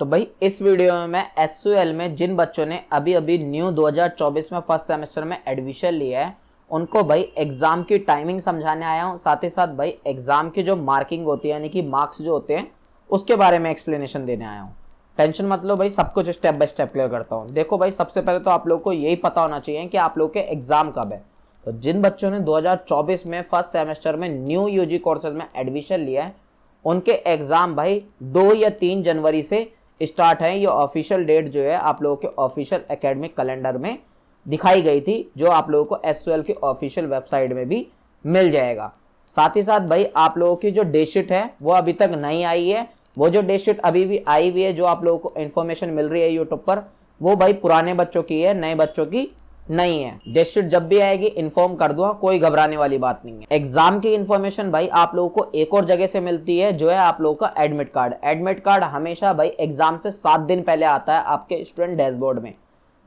तो भाई इस वीडियो में मैं एसयूएल में जिन बच्चों ने अभी अभी न्यू 2024 में फर्स्ट सेमेस्टर में एडमिशन लिया है उनको भाई एग्जाम की टाइमिंग समझाने आया हूँ। साथ ही साथ भाई एग्जाम की जो मार्किंग होती है यानी कि मार्क्स जो होते हैं उसके बारे में एक्सप्लेनेशन देने आया हूँ। टेंशन मत लो भाई, सब कुछ स्टेप बाय स्टेप क्लियर करता हूँ। देखो भाई, सबसे पहले तो आप लोग को यही पता होना चाहिए कि आप लोग के एग्जाम कब है। तो जिन बच्चों ने 2024 में फर्स्ट सेमेस्टर में न्यू यूजी कोर्सेज में एडमिशन लिया है उनके एग्जाम भाई 2 या 3 जनवरी से स्टार्ट है। ये ऑफिशियल डेट जो है आप लोगों के ऑफिशियल एकेडमिक कैलेंडर में दिखाई गई थी, जो आप लोगों को एसयूएल की ऑफिशियल वेबसाइट में भी मिल जाएगा। साथ ही साथ भाई आप लोगों की जो डेट शीट है वो अभी तक नहीं आई है। वो जो डेट शीट अभी भी आई हुई है, जो आप लोगों को इन्फॉर्मेशन मिल रही है यूट्यूब पर, वो भाई पुराने बच्चों की है, नए बच्चों की नहीं है। डेट शीट जब भी आएगी इन्फॉर्म कर दूंगा, कोई घबराने वाली बात नहीं है। एग्जाम की इन्फॉर्मेशन भाई आप लोगों को एक और जगह से मिलती है, जो है आप लोगों का एडमिट कार्ड। एडमिट कार्ड हमेशा भाई एग्जाम से 7 दिन पहले आता है आपके स्टूडेंट डैशबोर्ड में।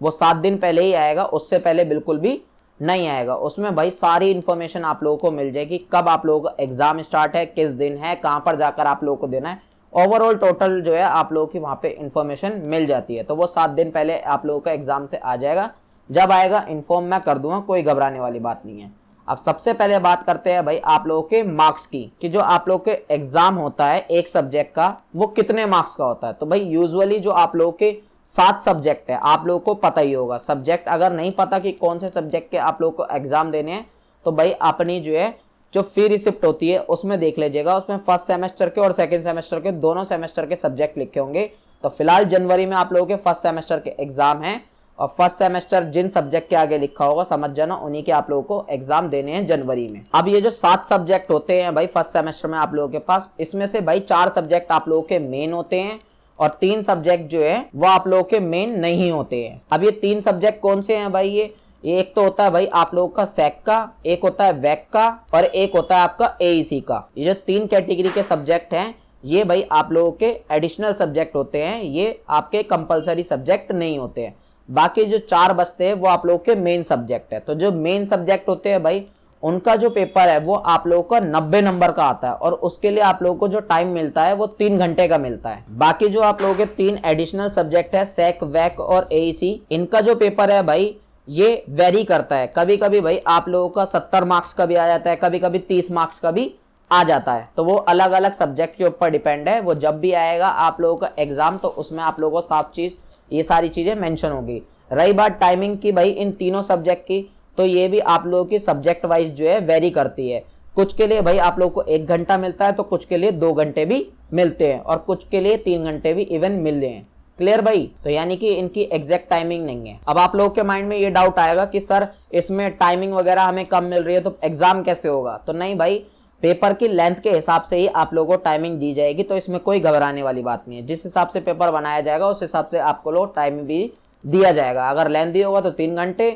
वो 7 दिन पहले ही आएगा, उससे पहले बिल्कुल भी नहीं आएगा। उसमें भाई सारी इन्फॉर्मेशन आप लोगों को मिल जाएगी, कब आप लोगों का एग्जाम स्टार्ट है, किस दिन है, कहाँ पर जाकर आप लोगों को देना है। ओवरऑल टोटल जो है आप लोगों की वहाँ पे इन्फॉर्मेशन मिल जाती है। तो वो 7 दिन पहले आप लोगों का एग्जाम से आ जाएगा। जब आएगा इन्फॉर्म मैं कर दूंगा, कोई घबराने वाली बात नहीं है। अब सबसे पहले बात करते हैं भाई आप लोगों के मार्क्स की, कि जो आप लोगों के एग्जाम होता है एक सब्जेक्ट का वो कितने मार्क्स का होता है। तो भाई यूजुअली जो आप लोगों के 7 सब्जेक्ट है, आप लोगों को पता ही होगा। सब्जेक्ट अगर नहीं पता कि कौन से सब्जेक्ट के आप लोगों को एग्जाम देने हैं, तो भाई अपनी जो है जो फी रिसिप्ट होती है उसमें देख लीजिएगा। उसमें फर्स्ट सेमेस्टर के और सेकंड सेमेस्टर के दोनों सेमेस्टर के सब्जेक्ट लिखे होंगे। तो फिलहाल जनवरी में आप लोगों के फर्स्ट सेमेस्टर के एग्जाम हैं, और फर्स्ट सेमेस्टर जिन सब्जेक्ट के आगे लिखा होगा समझ जाना उन्हीं के आप लोगों को एग्जाम देने हैं जनवरी में। अब ये जो 7 सब्जेक्ट होते हैं भाई फर्स्ट सेमेस्टर में आप लोगों के पास, इसमें से भाई 4 सब्जेक्ट आप लोगों के मेन होते हैं और 3 सब्जेक्ट जो है वो आप लोगों के मेन नहीं होते हैं। अब ये 3 सब्जेक्ट कौन से हैं भाई? ये एक तो होता है भाई आप लोगों का सैक का, एक होता है वैक का, और एक होता है आपका एईसी का। ये जो 3 कैटेगरी के सब्जेक्ट हैं ये भाई आप लोगों के एडिशनल सब्जेक्ट होते हैं, ये आपके कंपलसरी सब्जेक्ट नहीं होते हैं। बाकी जो 4 बचते हैं वो आप लोगों के मेन सब्जेक्ट है। तो जो मेन सब्जेक्ट होते हैं भाई उनका जो पेपर है वो आप लोगों का 90 नंबर का आता है, और उसके लिए आप लोगों को जो टाइम मिलता है वो 3 घंटे का मिलता है। बाकी जो आप लोगों के 3 एडिशनल सब्जेक्ट है सैक, वैक और एईसी, इनका जो पेपर है भाई ये वेरी करता है। कभी कभी भाई आप लोगों का 70 मार्क्स का भी आ जाता है, कभी कभी 30 मार्क्स का भी आ जाता है। तो वो अलग अलग सब्जेक्ट के ऊपर डिपेंड है। वो जब भी आएगा आप लोगों का एग्जाम तो उसमें आप लोगों को साफ चीज ये सारी चीजें मेंशन होगी। रही बात टाइमिंग की भाई इन तीनों सब्जेक्ट की, तो ये भी आप लोगों की सब्जेक्ट वाइज जो है वेरी करती है। कुछ के लिए भाई आप लोगों को 1 घंटा मिलता है, तो कुछ के लिए 2 घंटे भी मिलते हैं, और कुछ के लिए 3 घंटे भी इवन मिल रहे हैं। क्लियर भाई? तो यानी कि इनकी एग्जैक्ट टाइमिंग नहीं है। अब आप लोगों के माइंड में ये डाउट आएगा कि सर इसमें टाइमिंग वगैरह हमें कम मिल रही है तो एग्जाम कैसे होगा? तो नहीं भाई, पेपर की लेंथ के हिसाब से ही आप लोगों को टाइमिंग दी जाएगी। तो इसमें कोई घबराने वाली बात नहीं है। जिस हिसाब से पेपर बनाया जाएगा उस हिसाब से आपको लोग टाइमिंग भी दिया जाएगा। अगर लेंथी होगा तो 3 घंटे,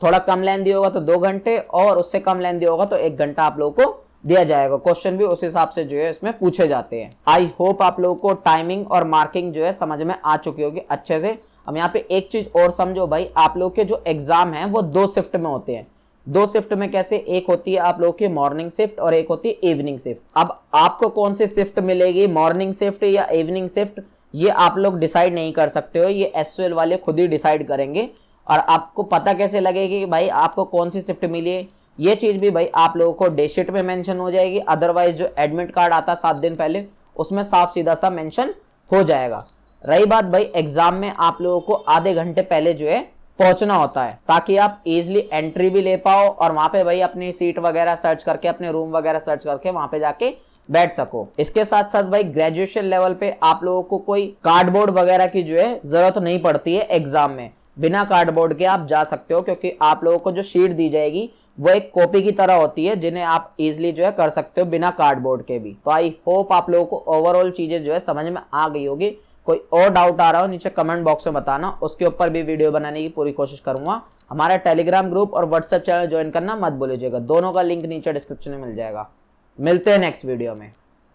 थोड़ा कम लेंथी होगा तो 2 घंटे, और उससे कम लेंथी होगा तो 1 घंटा आप लोगों को दिया जाएगा। क्वेश्चन भी उस हिसाब से जो है इसमें पूछे जाते हैं। आई होप आप लोगों को टाइमिंग और मार्किंग जो है समझ में आ चुकी होगी अच्छे से। अब यहाँ पे एक चीज और समझो भाई, आप लोग के जो एग्जाम है वो 2 शिफ्ट में होते हैं। 2 शिफ्ट में कैसे? एक होती है आप लोगों की मॉर्निंग शिफ्ट और एक होती है इवनिंग शिफ्ट। अब आपको कौन सी शिफ्ट मिलेगी, मॉर्निंग शिफ्ट या इवनिंग शिफ्ट, ये आप लोग डिसाइड नहीं कर सकते हो। ये एसयूएल वाले खुद ही डिसाइड करेंगे। और आपको पता कैसे लगेगी कि भाई आपको कौन सी शिफ्ट मिली है? ये चीज भी भाई आप लोगों को डे शीट में मेंशन हो जाएगी। अदरवाइज जो एडमिट कार्ड आता है 7 दिन पहले उसमें साफ सीधा सा मेंशन हो जाएगा। रही बात भाई एग्जाम में आप लोगों को आधे घंटे पहले जो है पहुंचना होता है, ताकि आप इजिली एंट्री भी ले पाओ और वहां पे भाई अपनी सीट वगैरह सर्च करके, अपने रूम वगैरह सर्च करके वहां पे जाके बैठ सको। इसके साथ साथ भाई ग्रेजुएशन लेवल पे आप लोगों को कोई कार्डबोर्ड वगैरह की जो है जरूरत नहीं पड़ती है एग्जाम में। बिना कार्डबोर्ड के आप जा सकते हो, क्योंकि आप लोगों को जो शीट दी जाएगी वो एक कॉपी की तरह होती है, जिन्हें आप इजिली जो है कर सकते हो बिना कार्डबोर्ड के भी। तो आई होप आप लोगों को ओवरऑल चीजें जो है समझ में आ गई होगी। कोई और डाउट आ रहा हो नीचे कमेंट बॉक्स में बताना, उसके ऊपर भी वीडियो बनाने की पूरी कोशिश करूंगा। हमारा टेलीग्राम ग्रुप और व्हाट्सएप चैनल ज्वाइन करना मत भूलिएगा, दोनों का लिंक नीचे डिस्क्रिप्शन में मिल जाएगा। मिलते हैं नेक्स्ट वीडियो में।